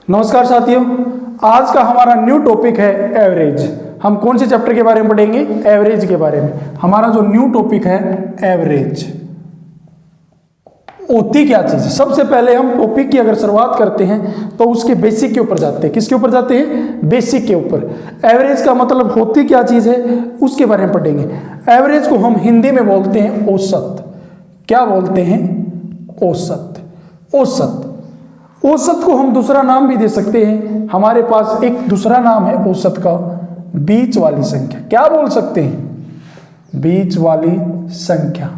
नमस्कार साथियों, आज का हमारा न्यू टॉपिक है एवरेज। हम कौन से चैप्टर के बारे में पढ़ेंगे? एवरेज के बारे में। हमारा जो न्यू टॉपिक है एवरेज होती क्या चीज है। सबसे पहले हम टॉपिक की अगर शुरुआत करते हैं तो उसके बेसिक के ऊपर जाते हैं। किसके ऊपर जाते हैं? बेसिक के ऊपर। एवरेज का मतलब होती क्या चीज है उसके बारे में पढ़ेंगे। एवरेज को हम हिंदी में बोलते हैं औसत। क्या बोलते हैं? औसत। औसत औसत को हम दूसरा नाम भी दे सकते हैं। हमारे पास एक दूसरा नाम है औसत का, बीच वाली संख्या। क्या बोल सकते हैं? बीच वाली संख्या।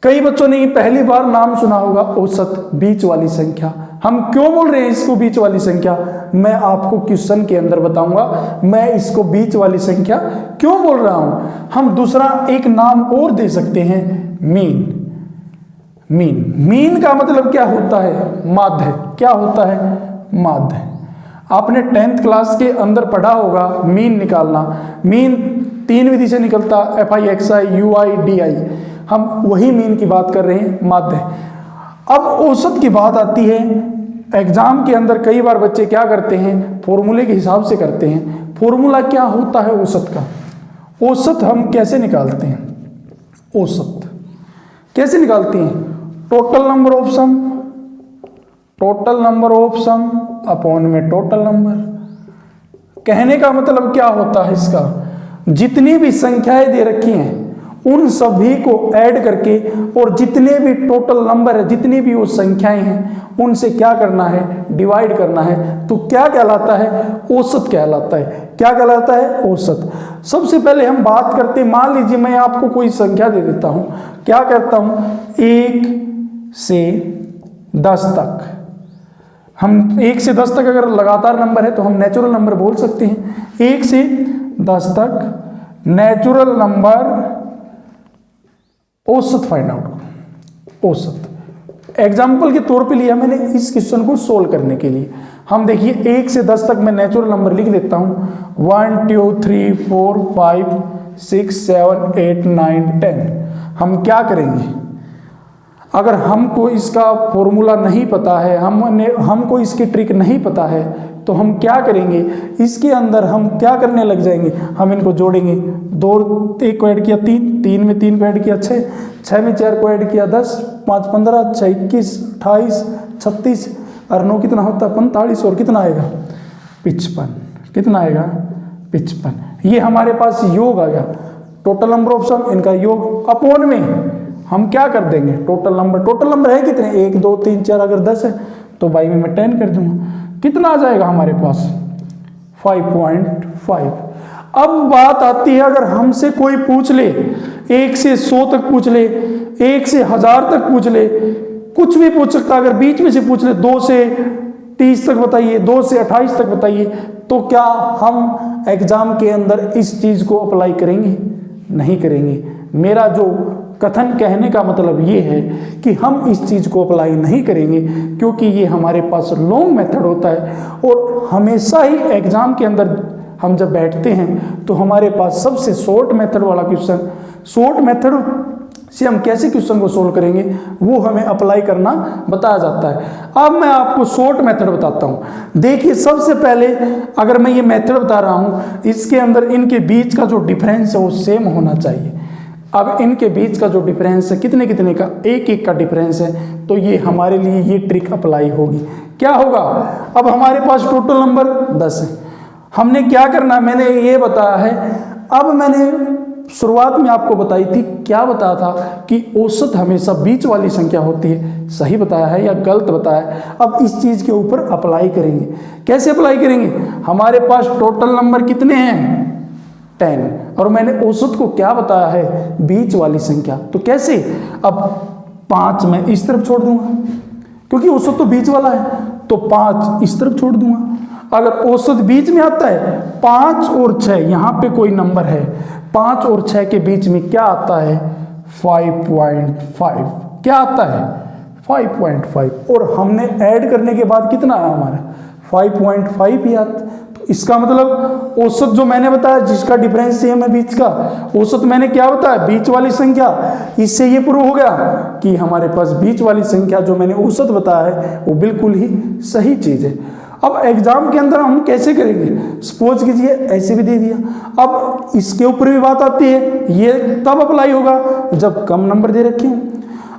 कई बच्चों ने पहली बार नाम सुना होगा औसत, बीच वाली संख्या। हम क्यों बोल रहे हैं इसको बीच वाली संख्या, मैं आपको क्वेश्चन के अंदर बताऊंगा। मैं इसको बीच वाली संख्या क्यों बोल रहा हूं। हम दूसरा एक नाम और दे सकते हैं, मीन। मीन का मतलब क्या होता है? माध्य। क्या होता है? माध्य। आपने 10th क्लास के अंदर पढ़ा होगा मीन निकालना। मीन 3 विधि से निकलता, FI, XI, UI, DI। हम वही मीन की बात कर रहे हैं, माध्य। अब औसत की बात आती है। एग्जाम के अंदर कई बार बच्चे क्या करते हैं, फॉर्मूले के हिसाब से करते हैं। फॉर्मूला क्या होता है औसत का? औसत हम कैसे निकालते हैं? औसत कैसे निकालते हैं? Total number of sum, total number of sum upon में टोटल नंबर। कहने का मतलब क्या होता है इसका? जितनी भी संख्याएं दे रखी हैं उन सभी को ऐड करके और जितने भी टोटल नंबर है, जितनी भी वो संख्याएं हैं उनसे क्या करना है? डिवाइड करना है। तो क्या कहलाता है? औसत कहलाता है। क्या कहलाता है? औसत। सबसे पहले हम बात करते हैं, मान लीजिए मैं आपको कोई संख्या दे देता हूं। क्या करता हूं? 1 से 10 तक। हम 1 से 10 तक अगर लगातार नंबर है तो हम नेचुरल नंबर बोल सकते हैं। 1 से 10 तक नेचुरल नंबर औसत फाइंड आउट करो। औसत एग्जाम्पल के तौर पे लिया मैंने इस क्वेश्चन को सोल्व करने के लिए। हम देखिए 1 से 10 तक मैं नेचुरल नंबर लिख लेता हूं। 1 2 3 4 5 6 7 8 9 10। हम क्या करेंगे? अगर हमको इसका फॉर्मूला नहीं पता है, हमको इसकी ट्रिक नहीं पता है, तो हम क्या करेंगे? इसके अंदर हम क्या करने लग जाएंगे? हम इनको जोड़ेंगे। 2 1 को ऐड किया 3, 3 में 3 को ऐड किया 6, 6 में 4 को ऐड किया 10, 5 15, 6 21, 28, 36 और 9 कितना होता है? 45 और कितना आएगा? 55। कितना आएगा? 55। ये हमारे पास योग आ गया। टोटल नंबर ऑफ सम, इनका योग अपॉन में हम क्या कर देंगे? टोटल नंबर है कितने? 1 2 3 4। अगर 10 है तो बाई में मैं 10 कर दूंगा। कितना आ जाएगा हमारे पास? 5.5। अब बात आती है, अगर हमसे कोई पूछ ले, 1 से 100 तक पूछ ले, 1 से 1000 तक पूछ ले, कुछ भी पूछ सकता। अगर बीच में से पूछ ले 2 से 30 तक बताइए, 2 से 28 तक बताइए, तो क्या हम एग्जाम के अंदर इस चीज को अप्लाई करेंगे? नहीं करेंगे। मेरा जो कथन कहने का मतलब ये है कि हम इस चीज को अप्लाई नहीं करेंगे, क्योंकि ये हमारे पास लॉन्ग मेथड होता है। और हमेशा ही एग्जाम के अंदर हम जब बैठते हैं तो हमारे पास सबसे शॉर्ट मेथड वाला क्वेश्चन, शॉर्ट मेथड से हम कैसे क्वेश्चन को सोल्व करेंगे वो हमें अप्लाई करना बताया जाता है। अब मैं आपको शॉर्ट मेथड बताता हूं। देखिए, सबसे पहले अगर मैं ये मेथड बता रहा हूं, इसके अंदर इनके बीच का जो डिफरेंस है वो सेम होना चाहिए। अब इनके बीच का जो डिफरेंस है कितने कितने का? 1 1 का डिफरेंस है, तो ये हमारे लिए ये ट्रिक अप्लाई होगी। क्या होगा? अब हमारे पास टोटल नंबर 10 है। हमने क्या करना, मैंने ये बताया है। अब मैंने शुरुआत में आपको बताई थी, क्या बताया था कि औसत हमेशा बीच वाली संख्या होती है। सही बताया है या गलत बताया है? अब इस चीज के ऊपर अप्लाई करेंगे। कैसे अप्लाई करेंगे? हमारे पास टोटल नंबर कितने हैं? 10। और मैंने औसत को क्या बताया है? बीच वाली संख्या। तो कैसे? अब 5 मैं इस तरफ छोड़ दूंगा, क्योंकि औसत तो बीच वाला है, तो 5 इस तरफ छोड़ दूंगा। अगर औसत बीच में आता है, 5 और 6, यहां पे कोई नंबर है, 5 और 6 के बीच में क्या आता है? 5.5। क्या आता है? 5.5। और हमने ऐड करने के बाद कितना आया हमारा? 5.5 ही आता। तो इसका मतलब औसत जो मैंने बताया, जिसका डिफरेंस सेम है बीच का, औसत मैंने क्या बताया, बीच वाली संख्या। इससे ये प्रूव हो गया कि हमारे पास बीच वाली संख्या जो मैंने औसत बताया है वो बिल्कुल ही सही चीज है। अब एग्जाम के अंदर हम कैसे करेंगे, सपोज कीजिए ऐसे भी दे दिया, अब इसके ऊपर भी बात आती है, ये तब अप्लाई होगा जब कम नंबर दे रखे हैं।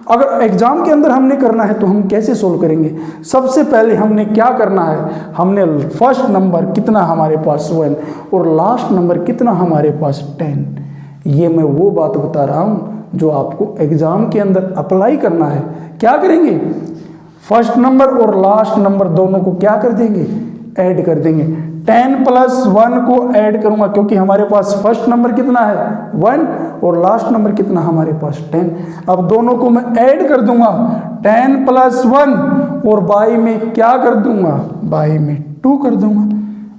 अगर एग्जाम के अंदर हमने करना है तो हम कैसे सोल्व करेंगे, सबसे पहले हमने क्या करना है, हमने फर्स्ट नंबर कितना हमारे पास 1 और लास्ट नंबर कितना हमारे पास 10, ये मैं वो बात बता रहा हूँ जो आपको एग्जाम के अंदर अप्लाई करना है। क्या करेंगे, फर्स्ट नंबर और लास्ट नंबर दोनों को क्या कर देंगे, ऐड कर देंगे। 10 + 1 को ऐड करूंगा क्योंकि हमारे पास फर्स्ट नंबर कितना है 1 और लास्ट नंबर कितना हमारे पास 10। अब दोनों को मैं ऐड कर दूंगा, 10 + 1 और बाई में क्या कर दूंगा, बाई में 2 कर दूंगा।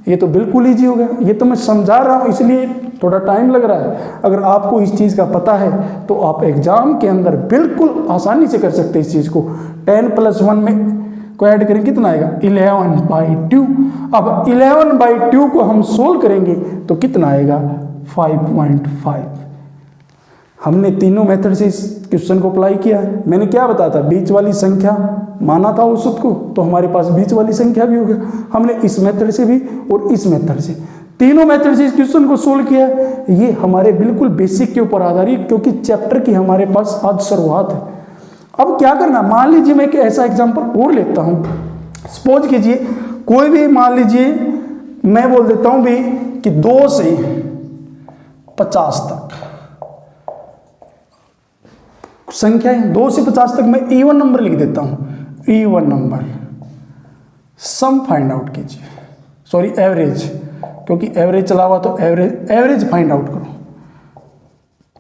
ये तो बिल्कुल ईजी हो गया। ये तो मैं समझा रहा हूँ इसलिए थोड़ा टाइम लग रहा है। अगर आपको इस चीज़ का पता है तो आप एग्जाम के अंदर बिल्कुल आसानी से कर सकते हैं इस चीज़ को। 10 + 1 में को ऐड करें कितना आएगा 11/2। अब 11/2 को हम सोल्व करेंगे तो कितना आएगा 5.5। हमने तीनों मेथड से इस क्वेश्चन को अप्लाई किया है। मैंने क्या बताया था, बीच वाली संख्या माना था औसत को, तो हमारे पास बीच वाली संख्या भी हो गया। हमने इस मेथड से भी और इस मेथड से, तीनों मेथड से इस क्वेश्चन को सोल्व किया। ये हमारे बिल्कुल बेसिक के ऊपर आधारित, क्योंकि चैप्टर की हमारे पास आज शुरुआत है। अब क्या करना, मान लीजिए मैं एक ऐसा एग्जांपल और लेता हूं। सपोज कीजिए कोई भी, मान लीजिए मैं बोल देता हूं भी कि 2 से 50 तक संख्याएं, 2 से 50 तक मैं इवन नंबर लिख देता हूं। Even number sum find out कीजिए, सॉरी एवरेज, क्योंकि एवरेज चला हुआ तो एवरेज फाइंड आउट करो।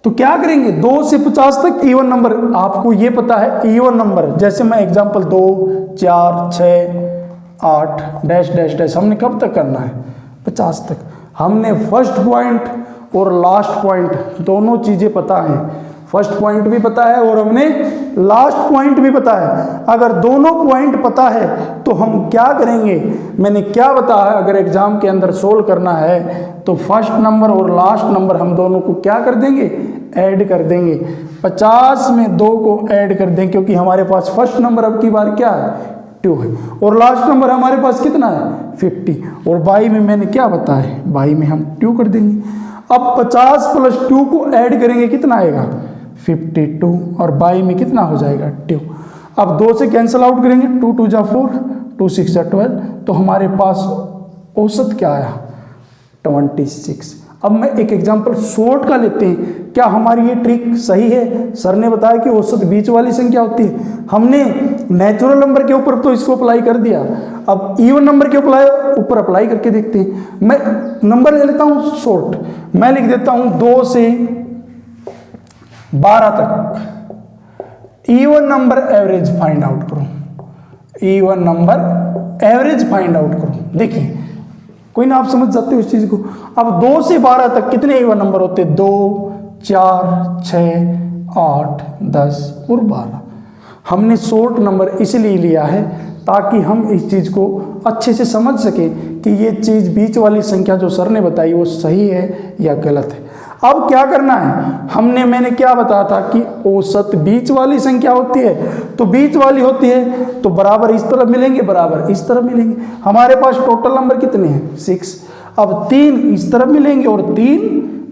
तो क्या करेंगे, 2 से 50 तक इवन नंबर, आपको ये पता है इवन नंबर, जैसे मैं एग्जांपल 2, 4, 6, 8 डैश डैश डैश, हमने कब तक करना है 50 तक। हमने फर्स्ट पॉइंट और लास्ट पॉइंट दोनों चीजें पता है, फर्स्ट पॉइंट भी पता है और हमने लास्ट पॉइंट भी पता है। अगर दोनों पॉइंट पता है तो हम क्या करेंगे, मैंने क्या बताया, अगर एग्जाम के अंदर सोल्व करना है तो फर्स्ट नंबर और लास्ट नंबर हम दोनों को क्या कर देंगे, ऐड कर देंगे। 50 में 2 को ऐड कर देंगे क्योंकि हमारे पास फर्स्ट नंबर अब की बार क्या है 2 है और लास्ट नंबर हमारे पास कितना है 50, और बाई में मैंने क्या बताया, बाई में हम 2 कर देंगे। अब 50 + 2 को ऐड करेंगे कितना आएगा 52 और बाई में कितना हो जाएगा 2। अब 2 से कैंसिल आउट करेंगे, 2 × 2 = 4, 2 × 6 = 12, तो हमारे पास औसत क्या आया 26। अब मैं एक एग्जांपल शॉर्ट का लेते हैं। क्या हमारी ये ट्रिक सही है? सर ने बताया कि औसत बीच वाली संख्या होती है, हमने नेचुरल नंबर के ऊपर तो इसको अप्लाई कर दिया, अब इवन नंबर के ऊपर अप्लाई करके देखते हैं। मैं नंबर ले लेता हूं शॉर्ट, मैं लिख देता हूं 2 से 12 तक even number average find out करो, even number average find out करो। देखिए कोई ना, आप समझ जाते हो इस चीज को। अब 2 से 12 तक कितने इवन नंबर होते हैं, 2, 4, 6, 8, 10 और 12। हमने शॉर्ट नंबर इसलिए लिया है ताकि हम इस चीज को अच्छे से समझ सके कि ये चीज बीच वाली संख्या जो सर ने बताई वो सही है या गलत है। अब क्या करना है, मैंने क्या बताया था कि औसत बीच वाली संख्या होती है, तो बीच वाली होती है तो बराबर इस तरफ मिलेंगे, बराबर इस तरफ मिलेंगे। हमारे पास टोटल नंबर कितने हैं 6, अब 3 इस तरफ मिलेंगे और 3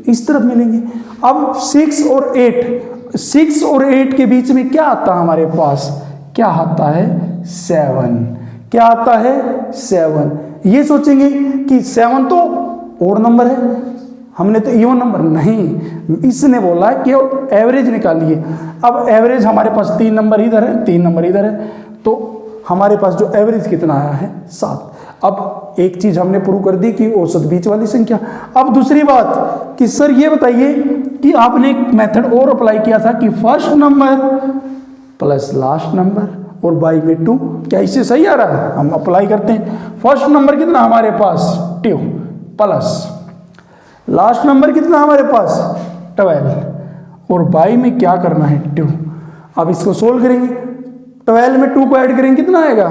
इस तरफ मिलेंगे। अब 6 और 8 के बीच में क्या आता है हमारे पास, क्या आता है 7, क्या आता है 7। ये सोचेंगे कि 7 तो और नंबर है, हमने तो इवन नंबर नहीं, इसने बोला है कि एवरेज निकालिए। अब एवरेज हमारे पास 3 नंबर इधर है, 3 नंबर इधर है, तो हमारे पास जो एवरेज कितना आया है 7। अब एक चीज हमने प्रूव कर दी कि औसत बीच वाली संख्या। अब दूसरी बात कि सर ये बताइए कि आपने एक मेथड और अप्लाई किया था कि first number plus last number और बाई में 2, क्या इससे सही आ रहा है? हम अप्लाई करते हैं। फर्स्ट नंबर कितना हमारे पास 2 प्लस लास्ट नंबर कितना हमारे पास 12 और बाई में क्या करना है 2। अब इसको सोल्व करेंगे, 12 में 2 को ऐड करेंगे कितना आएगा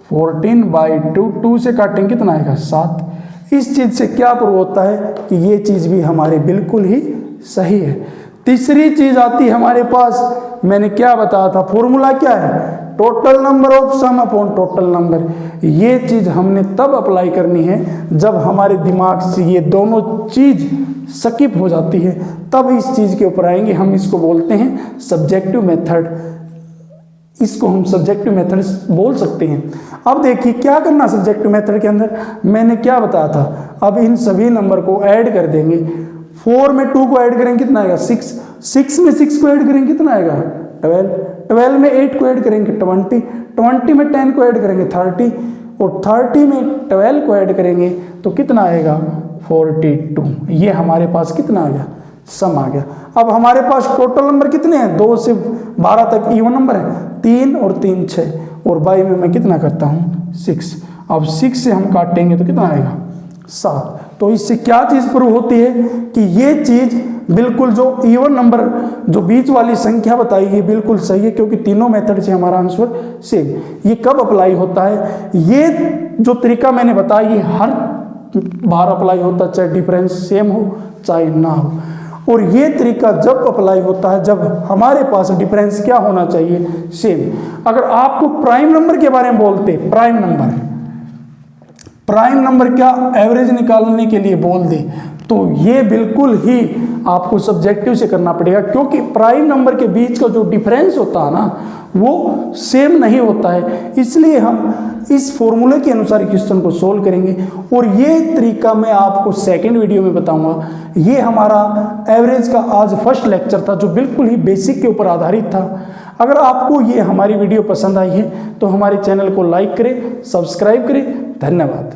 14/2, 2 से काटेंगे कितना आएगा 7। इस चीज़ से क्या प्रूव होता है कि ये चीज़ भी हमारे बिल्कुल ही सही है। तीसरी चीज़ आती है हमारे पास, मैंने क्या बताया था, फॉर्मूला क्या है, total number of sum upon total number. ये चीज़ हमने तब अप्लाई करनी है जब हमारे दिमाग से ये दोनों चीज़ स्किप हो जाती है, तब इस चीज़ के ऊपर आएंगे। हम इसको बोलते हैं सब्जेक्टिव मेथड, इसको हम सब्जेक्टिव मेथड बोल सकते हैं। अब देखिए क्या करना सब्जेक्टिव मेथड के अंदर, मैंने क्या बताया था, अब इन सभी नंबर को ऐड कर देंगे। 4 में 2 को ऐड करेंगे कितना आएगा 6, 6 में 6 को ऐड करेंगे कितना आएगा 12, 12 में 8 को ऐड करेंगे 20, 20 में 10 को ऐड करेंगे 30, और 30 में 12 को ऐड करेंगे तो कितना आएगा 42। ये हमारे पास कितना आ गया, सम आ गया। अब हमारे पास टोटल नंबर कितने हैं, 2 से 12 तक इवन नंबर है, 3 और 3 6, और बाई में मैं कितना करता हूँ 6। अब 6 से हम काटेंगे तो कितना आएगा 7। तो इससे क्या चीज़ प्रूव होती है कि ये चीज़ बिल्कुल जो इवन नंबर, जो बीच वाली संख्या बताई है बिल्कुल सही है, क्योंकि तीनों मेथड से हमारा आंसर सेम। ये कब अप्लाई होता है, ये जो तरीका मैंने बताया ये हर बार अप्लाई होता है, चाहे डिफरेंस सेम हो चाहे ना हो। और ये तरीका जब अप्लाई होता है जब हमारे पास डिफरेंस क्या होना चाहिए, सेम। अगर आपको प्राइम नंबर के बारे में बोलते, प्राइम नंबर क्या एवरेज निकालने के लिए बोल दे, तो ये बिल्कुल ही आपको सब्जेक्टिव से करना पड़ेगा, क्योंकि प्राइम नंबर के बीच का जो डिफरेंस होता है ना वो सेम नहीं होता है। इसलिए हम इस फॉर्मूले के अनुसार क्वेश्चन को सोल्व करेंगे, और ये तरीका मैं आपको सेकंड वीडियो में बताऊंगा। ये हमारा एवरेज का आज फर्स्ट लेक्चर था जो बिल्कुल ही बेसिक के ऊपर आधारित था। अगर आपको ये हमारी वीडियो पसंद आई है तो हमारे चैनल को लाइक करें, सब्सक्राइब करें। धन्यवाद।